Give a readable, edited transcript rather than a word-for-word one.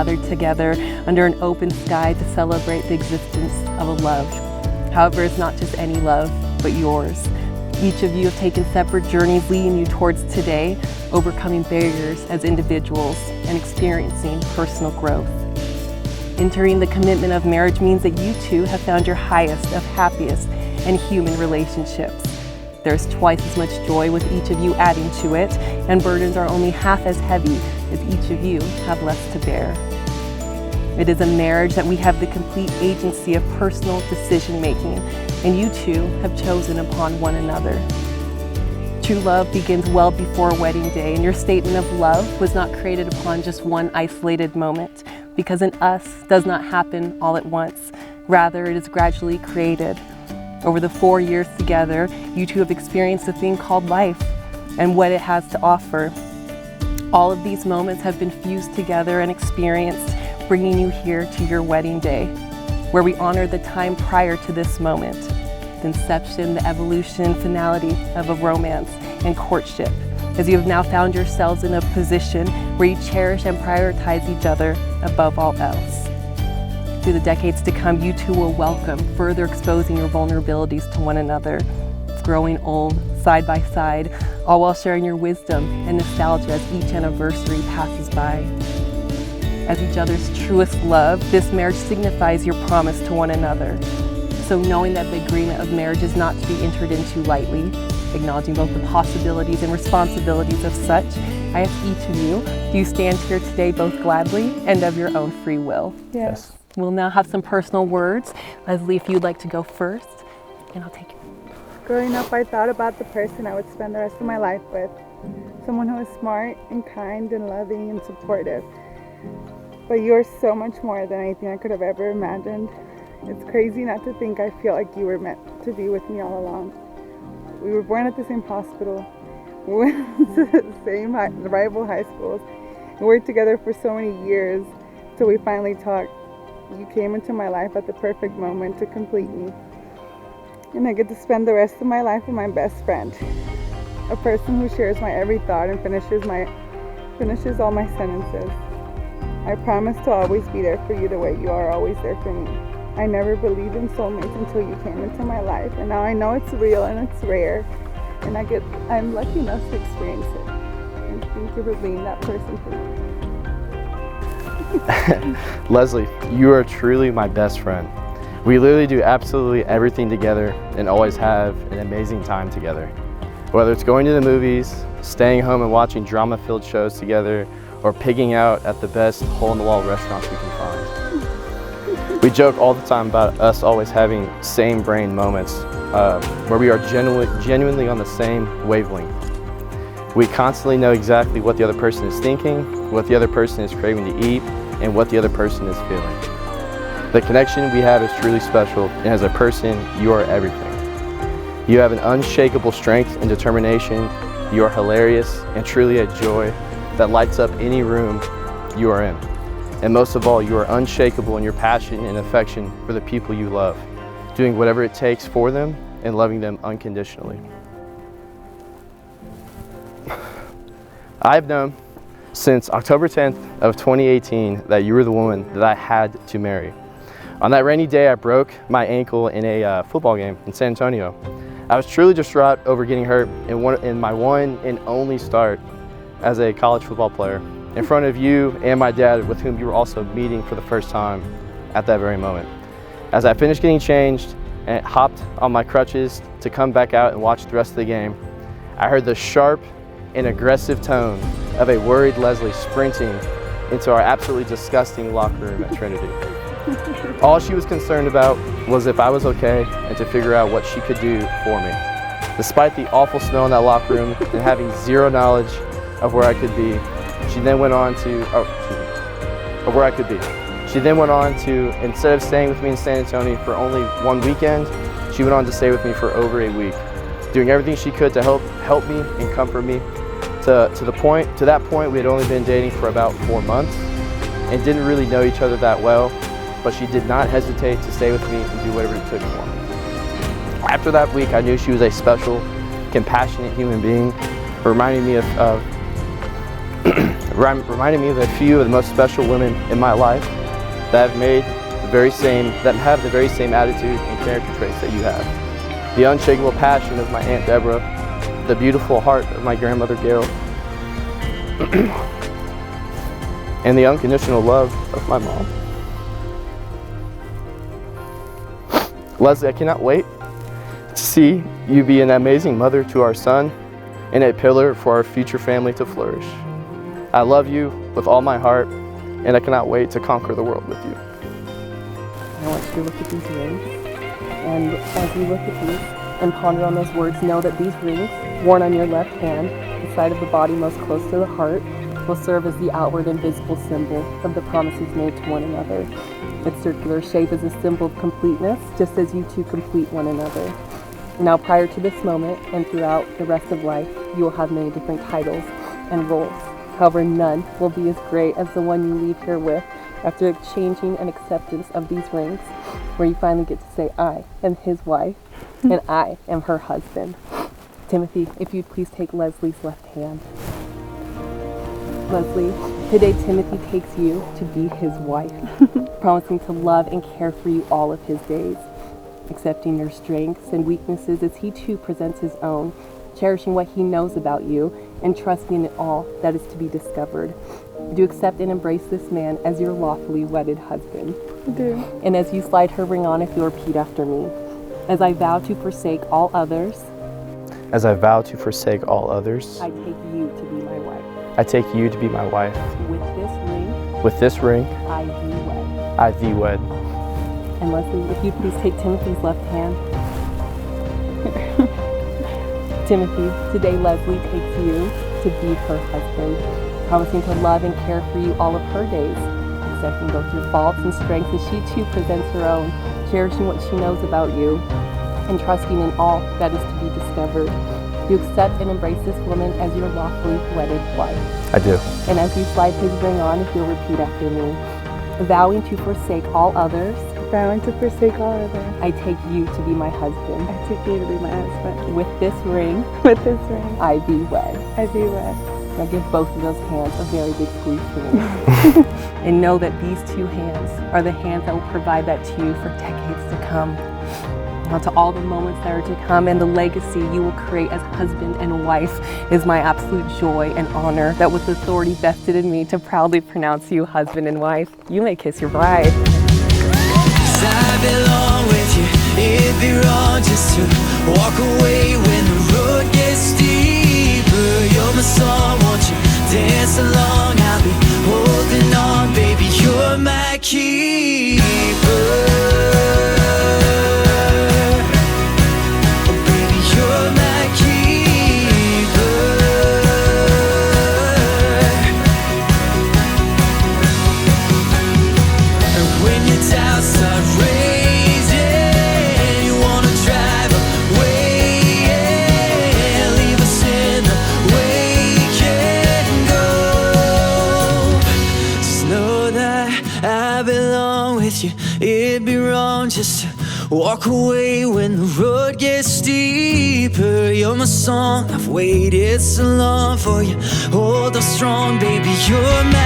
gathered together under an open sky to celebrate the existence of a love. However, it's not just any love, but yours. Each of you have taken separate journeys leading you towards today, overcoming barriers as individuals and experiencing personal growth. Entering the commitment of marriage means that you two have found your highest of happiest and human relationships. There's twice as much joy with each of you adding to it, and burdens are only half as heavy as each of you have less to bear. It is a marriage that we have the complete agency of personal decision making, and you two have chosen upon one another. True love begins well before wedding day, and your statement of love was not created upon just one isolated moment, because an us does not happen all at once. Rather, it is gradually created. Over the 4 years together, you two have experienced a thing called life and what it has to offer. All of these moments have been fused together and experienced, bringing you here to your wedding day, where we honor the time prior to this moment, the inception, the evolution, finality of a romance and courtship, as you have now found yourselves in a position where you cherish and prioritize each other above all else. Through the decades to come, you two will welcome further exposing your vulnerabilities to one another, growing old side by side, all while sharing your wisdom and nostalgia as each anniversary passes by. As each other's truest love, this marriage signifies your promise to one another. So knowing that the agreement of marriage is not to be entered into lightly, acknowledging both the possibilities and responsibilities of such, I ask each of you, do you stand here today both gladly and of your own free will? Yes. We'll now have some personal words. Lesley, if you'd like to go first, and I'll take it. Growing up, I thought about the person I would spend the rest of my life with. Someone who is smart and kind and loving and supportive. But you're so much more than anything I could have ever imagined. It's crazy not to think I feel like you were meant to be with me all along. We were born at the same hospital. We went to the same rival high schools. We worked together for so many years till we finally talked. You came into my life at the perfect moment to complete me. And I get to spend the rest of my life with my best friend. A person who shares my every thought and finishes all my sentences. I promise to always be there for you the way you are always there for me. I never believed in soulmates until you came into my life, and now I know it's real and it's rare, and I'm lucky enough to experience it. And thank you for being that person for me. Lesley, you are truly my best friend. We literally do absolutely everything together and always have an amazing time together. Whether it's going to the movies, staying home and watching drama-filled shows together, or pigging out at the best hole-in-the-wall restaurants we can find. We joke all the time about us always having same brain moments where we are genuinely on the same wavelength. We constantly know exactly what the other person is thinking, what the other person is craving to eat, and what the other person is feeling. The connection we have is truly special, and as a person, you are everything. You have an unshakable strength and determination. You are hilarious and truly a joy that lights up any room you are in. And most of all, you are unshakable in your passion and affection for the people you love, doing whatever it takes for them and loving them unconditionally. I've known since October 10th of 2018 that you were the woman that I had to marry. On that rainy day, I broke my ankle in a football game in San Antonio. I was truly distraught over getting hurt in my one and only start as a college football player, in front of you and my dad, with whom you were also meeting for the first time at that very moment. As I finished getting changed and hopped on my crutches to come back out and watch the rest of the game, I heard the sharp and aggressive tone of a worried Lesley sprinting into our absolutely disgusting locker room at Trinity. All she was concerned about was if I was okay and to figure out what she could do for me. Despite the awful smell in that locker room and having zero knowledge of where I could be, she then went on to, instead of staying with me in San Antonio for only one weekend, she went on to stay with me for over a week, doing everything she could to help me and comfort me. To that point, we had only been dating for about 4 months and didn't really know each other that well, but she did not hesitate to stay with me and do whatever it took for me. After that week, I knew she was a special, compassionate human being, reminding me of reminding me of a few of the most special women in my life that have the very same attitude and character traits that you have. The unshakable passion of my Aunt Deborah, the beautiful heart of my grandmother Gail, and the unconditional love of my mom. Lesley, I cannot wait to see you be an amazing mother to our son and a pillar for our future family to flourish. I love you with all my heart, and I cannot wait to conquer the world with you. I want you to look at these rings, and as you look at these and ponder on those words, know that these rings, worn on your left hand, the side of the body most close to the heart, will serve as the outward and visible symbol of the promises made to one another. Its circular shape is a symbol of completeness, just as you two complete one another. Now, prior to this moment and throughout the rest of life, you will have many different titles and roles. However, none will be as great as the one you leave here with after exchanging an acceptance of these rings, where you finally get to say, I am his wife and I am her husband. Timothy, if you'd please take Lesley's left hand. Lesley, today Timothy takes you to be his wife, promising to love and care for you all of his days, accepting your strengths and weaknesses as he too presents his own, cherishing what he knows about you, and trusting in all that is to be discovered. Do you accept and embrace this man as your lawfully wedded husband? I do. And as you slide her ring on, if you'll repeat after me. As I vow to forsake all others. As I vow to forsake all others. I take you to be my wife. I take you to be my wife. With this ring. With this ring. I thee wed. I thee wed. And Lesley, if you please take Timothy's left hand. Timothy, today Lesley takes you to be her husband, promising to love and care for you all of her days, accepting both your faults and strengths as she too presents her own, cherishing what she knows about you, and trusting in all that is to be discovered. You accept and embrace this woman as your lawfully wedded wife. I do. And as you slide his ring on, if you'll repeat after me. Vowing to forsake all others. Vowing to forsake all others. I take you to be my husband. I take you to be my husband. With this ring. With this ring. I thee wed. I thee wed. Now give both of those hands a very big squeeze for me. And know that these two hands are the hands that will provide that to you for decades to come. Now to all the moments that are to come and the legacy you will create as husband and wife is my absolute joy and honor that with authority vested in me to proudly pronounce you husband and wife. You may kiss your bride. I belong with you. It'd be wrong just to walk away when the road gets steeper. You're my song, won't you dance along? I'll be holding on, baby, you're my keeper. It'd be wrong just to walk away when the road gets steeper. You're my song, I've waited so long for you. Hold on strong, baby, you're my